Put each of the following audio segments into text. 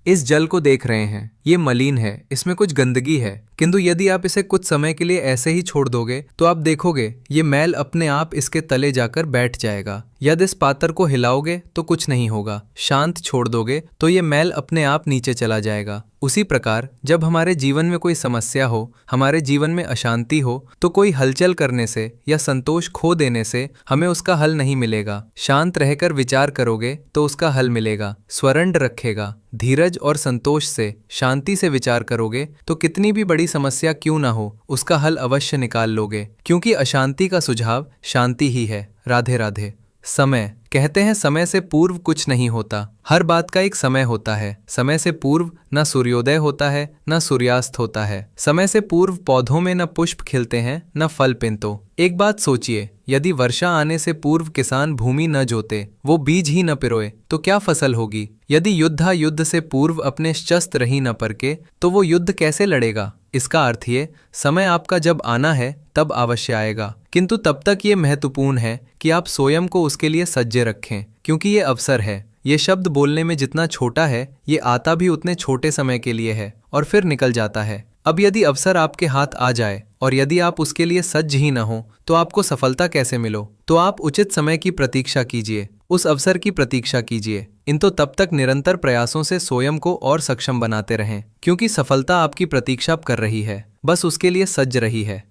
इस जल को देख रहे हैं, ये मलिन है, इसमें कुछ गंदगी है, किंतु यदि आप इसे कुछ समय के लिए ऐसे ही छोड़ दोगे तो आप देखोगे ये मैल अपने आप इसके तले जाकर बैठ जाएगा। यदि इस पात्र को हिलाओगे तो कुछ नहीं होगा, शांत छोड़ दोगे तो ये मैल अपने आप नीचे चला जाएगा। उसी प्रकार जब हमारे जीवन में कोई समस्या हो, हमारे जीवन में अशांति हो, तो कोई हलचल करने से या संतोष खो देने से हमें उसका हल नहीं मिलेगा। शांत रहकर विचार करोगे तो उसका हल मिलेगा, स्वरंड रखेगा। धीरज और संतोष से, शांति से विचार करोगे तो कितनी भी बड़ी समस्या क्यों ना हो, उसका हल अवश्य निकाल लोगे, क्योंकि अशांति का सुझाव शांति ही है। राधे राधे। समय, कहते हैं समय से पूर्व कुछ नहीं होता। हर बात का एक समय होता है। समय से पूर्व न सूर्योदय होता है न सूर्यास्त होता है। समय से पूर्व पौधों में न पुष्प खिलते हैं न फल पिंतो। एक बात सोचिए, यदि वर्षा आने से पूर्व किसान भूमि न जोते, वो बीज ही न पिरोए, तो क्या फसल होगी? यदि योद्धा युद्ध से पूर्व अपने शस्त्र ही न परखे, तो वो युद्ध कैसे लड़ेगा? इसका अर्थ ये, समय आपका जब आना है तब अवश्य आएगा, किंतु तब तक ये महत्वपूर्ण है कि आप स्वयं को उसके लिए सज्जे रखें, क्योंकि ये अवसर है। ये शब्द बोलने में जितना छोटा है, ये आता भी उतने छोटे समय के लिए है और फिर निकल जाता है। अब यदि अवसर आपके हाथ आ जाए और यदि आप उसके लिए सज्ज ही न हो, तो आपको सफलता कैसे मिलो? तो आप उचित समय की प्रतीक्षा कीजिए, उस अवसर की प्रतीक्षा कीजिए। तो तब तक निरंतर प्रयासों से स्वयं को और सक्षम बनाते रहें, क्योंकि सफलता आपकी प्रतीक्षा कर रही है, बस उसके लिए सज्ज रही है।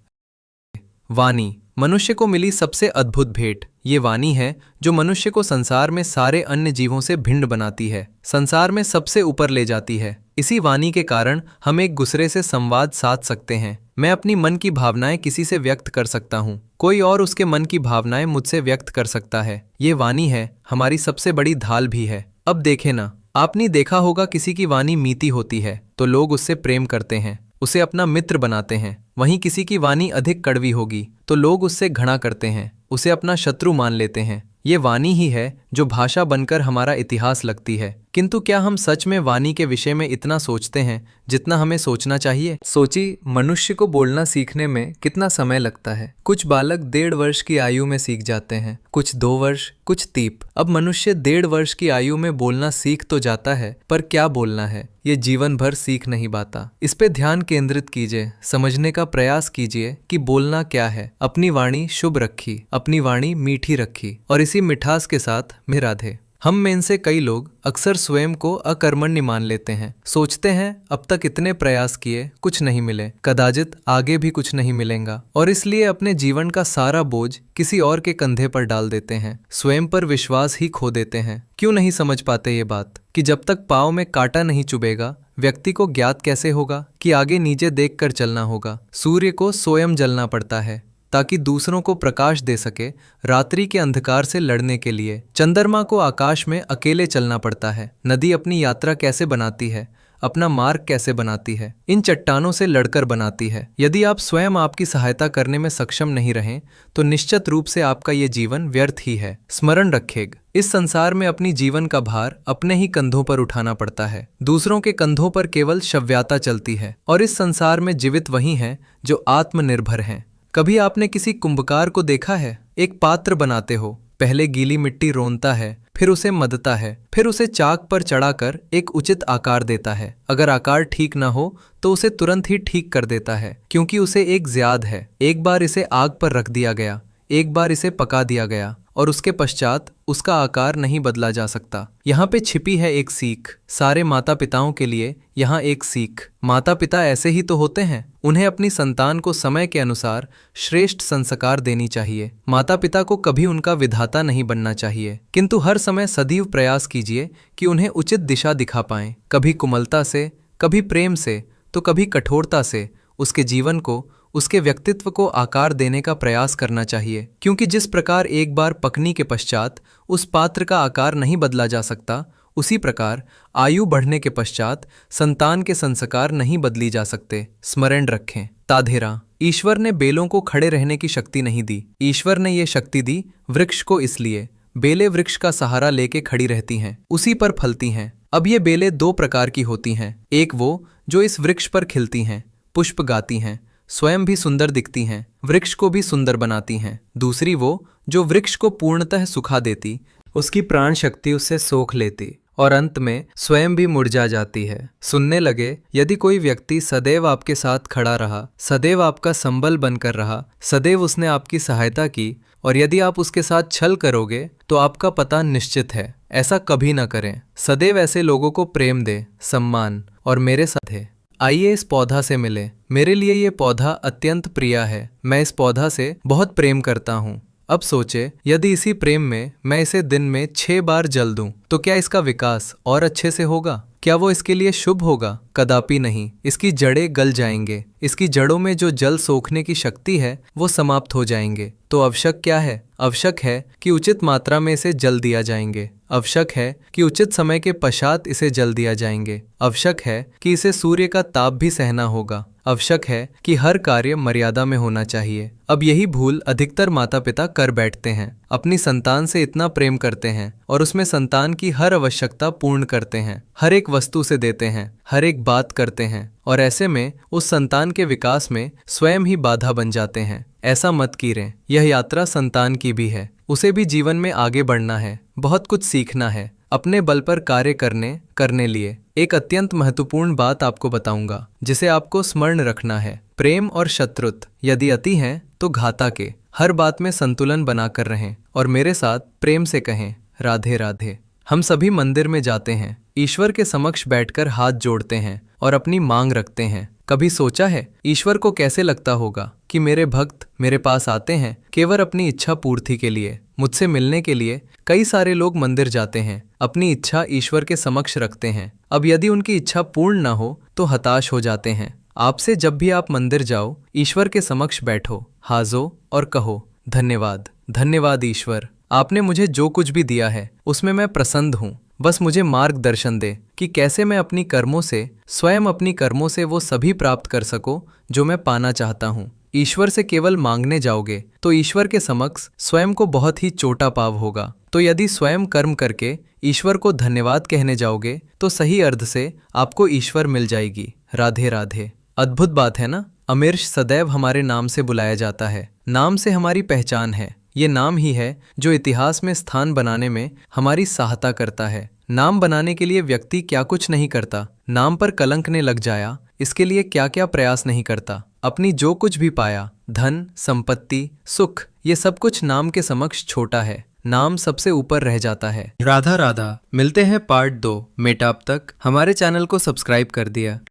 वाणी, मनुष्य को मिली सबसे अद्भुत भेंट ये वाणी है, जो मनुष्य को संसार में सारे अन्य जीवों से भिन्न बनाती है, संसार में सबसे ऊपर ले जाती है। इसी वाणी के कारण हम एक दूसरे से संवाद साध सकते हैं। मैं अपनी मन की भावनाएं किसी से व्यक्त कर सकता हूँ, कोई और उसके मन की भावनाएं मुझसे व्यक्त कर सकता है। ये वाणी है, हमारी सबसे बड़ी ढाल भी है। अब देखे ना, आपने देखा होगा किसी की वाणी मीठी होती है तो लोग उससे प्रेम करते हैं, उसे अपना मित्र बनाते हैं। वहीं किसी की वाणी अधिक कड़वी होगी तो लोग उससे घृणा करते हैं, उसे अपना शत्रु मान लेते हैं। ये वाणी ही है जो भाषा बनकर हमारा इतिहास लगती है। किंतु क्या हम सच में वाणी के विषय में इतना सोचते हैं जितना हमें सोचना चाहिए? सोची, मनुष्य को बोलना सीखने में कितना समय लगता है। कुछ बालक 1.5 वर्ष की आयु में सीख जाते हैं, कुछ 2 वर्ष, कुछ 3। अब मनुष्य 1.5 वर्ष की आयु में बोलना सीख तो जाता है, पर क्या बोलना है ये जीवन भर सीख नहीं पाता। इस पे ध्यान केंद्रित कीजिए, समझने का प्रयास कीजिए कि बोलना क्या है। अपनी वाणी शुभ रखी, अपनी वाणी मीठी रखी और इसी मिठास के साथ में राधे। हम में से कई लोग अक्सर स्वयं को अकर्मण्य मान लेते हैं, सोचते हैं अब तक इतने प्रयास किए कुछ नहीं मिले, कदाचित आगे भी कुछ नहीं मिलेगा, और इसलिए अपने जीवन का सारा बोझ किसी और के कंधे पर डाल देते हैं, स्वयं पर विश्वास ही खो देते हैं। क्यों नहीं समझ पाते ये बात कि जब तक पाँव में कांटा नहीं चुभेगा, व्यक्ति को ज्ञात कैसे होगा कि आगे नीचे देखकर चलना होगा। सूर्य को स्वयं जलना पड़ता है ताकि दूसरों को प्रकाश दे सके, रात्रि के अंधकार से लड़ने के लिए। चंद्रमा को आकाश में अकेले चलना पड़ता है। नदी अपनी यात्रा कैसे बनाती है, अपना मार्ग कैसे बनाती है? इन चट्टानों से लड़कर बनाती है। यदि आप स्वयं आपकी सहायता करने में सक्षम नहीं रहें तो निश्चित रूप से आपका ये जीवन व्यर्थ ही है। स्मरण रखेगा, इस संसार में अपनी जीवन का भार अपने ही कंधों पर उठाना पड़ता है। दूसरों के कंधों पर केवल शव्यता चलती है, और इस संसार में जीवित वही हैं जो आत्मनिर्भर हैं। कभी आपने किसी कुंभकार को देखा है? एक पात्र बनाते हो, पहले गीली मिट्टी रोनता है, फिर उसे मदता है, फिर उसे चाक पर चढ़ाकर एक उचित आकार देता है। अगर आकार ठीक ना हो तो उसे तुरंत ही ठीक कर देता है, क्योंकि उसे एक ज़्याद है। एक बार इसे आग पर रख दिया गया, एक बार इसे पका दिया गया, और उसके पश्चात उसका आकार नहीं बदला जा सकता। यहाँ पे छिपी है एक सीख, सारे माता पिताओं के लिए यहाँ एक सीख। माता पिता ऐसे ही तो होते हैं, उन्हें अपनी संतान को समय के अनुसार श्रेष्ठ संस्कार देनी चाहिए। माता पिता को कभी उनका विधाता नहीं बनना चाहिए, किंतु हर समय सदैव प्रयास कीजिए कि उन्हें उचित दिशा दिखा पाएं। कभी कोमलता से, कभी प्रेम से, तो कभी कठोरता से उसके जीवन को, उसके व्यक्तित्व को आकार देने का प्रयास करना चाहिए, क्योंकि जिस प्रकार एक बार पकने के पश्चात उस पात्र का आकार नहीं बदला जा सकता, उसी प्रकार आयु बढ़ने के पश्चात संतान के संस्कार नहीं बदली जा सकते। स्मरण रखें। ताधेरा, ईश्वर ने बेलों को खड़े रहने की शक्ति नहीं दी, ईश्वर ने ये शक्ति दी वृक्ष को, इसलिए बेलें वृक्ष का सहारा लेके खड़ी रहती हैं, उसी पर फलती हैं। अब ये बेलें 2 प्रकार की होती हैं, एक वो जो इस वृक्ष पर खिलती हैं, पुष्प गाती हैं, स्वयं भी सुंदर दिखती हैं, वृक्ष को भी सुंदर बनाती हैं। दूसरी वो जो वृक्ष को पूर्णतः सुखा देती, उसकी प्राण शक्ति उससे सोख लेती और अंत में स्वयं भी मुरझा जाती है। सुनने लगे, यदि कोई व्यक्ति सदैव आपके साथ खड़ा रहा, सदैव आपका संबल बनकर रहा, सदैव उसने आपकी सहायता की, और यदि आप उसके साथ छल करोगे तो आपका पता निश्चित है। ऐसा कभी ना करें। सदैव ऐसे लोगों को प्रेम दे, सम्मान और मेरे साथ है। आइए इस पौधा से मिले। मेरे लिए ये पौधा अत्यंत प्रिय है। मैं इस पौधा से बहुत प्रेम करता हूँ। अब सोचे, यदि इसी प्रेम में मैं इसे दिन में 6 बार जल दूं, तो क्या इसका विकास और अच्छे से होगा? क्या वो इसके लिए शुभ होगा? कदापि नहीं। इसकी जड़ें गल जाएंगे। इसकी जड़ों में जो जल सोखने की शक्ति है वो समाप्त हो जाएंगे। तो आवश्यक क्या है? आवश्यक है कि उचित मात्रा में इसे जल दिया जाएंगे। आवश्यक है कि उचित समय के पश्चात इसे जल दिया जाएंगे। आवश्यक है कि इसे सूर्य का ताप भी सहना होगा। आवश्यक है कि हर कार्य मर्यादा में होना चाहिए। अब यही भूल अधिकतर माता पिता कर बैठते हैं। अपनी संतान से इतना प्रेम करते हैं और उसमें संतान की हर आवश्यकता पूर्ण करते हैं, हर एक वस्तु से देते हैं, हर एक बात करते हैं, और ऐसे में उस संतान के विकास में स्वयं ही बाधा बन जाते हैं। ऐसा मत कीजिए। यह यात्रा संतान की भी है। उसे भी जीवन में आगे बढ़ना है, बहुत कुछ सीखना है, अपने बल पर कार्य करने लिए। एक अत्यंत महत्वपूर्ण बात आपको बताऊंगा जिसे आपको स्मरण रखना है। प्रेम और शत्रुत्व यदि अति हैं तो घातक है। हर बात में संतुलन बनाकर रहें और मेरे साथ प्रेम से कहें, राधे राधे। हम सभी मंदिर में जाते हैं, ईश्वर के समक्ष बैठकर हाथ जोड़ते हैं और अपनी मांग रखते हैं। कभी सोचा है ईश्वर को कैसे लगता होगा कि मेरे भक्त मेरे पास आते हैं केवल अपनी इच्छा पूर्ति के लिए, मुझसे मिलने के लिए? कई सारे लोग मंदिर जाते हैं, अपनी इच्छा ईश्वर के समक्ष रखते हैं। अब यदि उनकी इच्छा पूर्ण ना हो तो हताश हो जाते हैं। आपसे जब भी आप मंदिर जाओ, ईश्वर के समक्ष बैठो, हाजो और कहो, धन्यवाद, धन्यवाद ईश्वर, आपने मुझे जो कुछ भी दिया है उसमें मैं प्रसन्न हूँ। बस मुझे मार्गदर्शन दे कि कैसे मैं अपनी कर्मों से, स्वयं अपनी कर्मों से वो सभी प्राप्त कर सको जो मैं पाना चाहता हूँ। ईश्वर से केवल मांगने जाओगे तो ईश्वर के समक्ष स्वयं को बहुत ही छोटा पाव होगा। तो यदि स्वयं कर्म करके ईश्वर को धन्यवाद कहने जाओगे तो सही अर्थ से आपको ईश्वर मिल जाएगी। राधे राधे। अद्भुत बात है ना? अमीर्ष सदैव हमारे नाम से बुलाया जाता है। नाम से हमारी पहचान है। ये नाम ही है जो इतिहास में स्थान बनाने में हमारी सहायता करता है। नाम बनाने के लिए व्यक्ति क्या कुछ नहीं करता, नाम पर कलंक ने लग जाया इसके लिए क्या क्या प्रयास नहीं करता। अपनी जो कुछ भी पाया, धन, संपत्ति, सुख, ये सब कुछ नाम के समक्ष छोटा है। नाम सबसे ऊपर रह जाता है। राधा राधा। मिलते हैं पार्ट 2 मेटाप तक। हमारे चैनल को सब्सक्राइब कर दिया।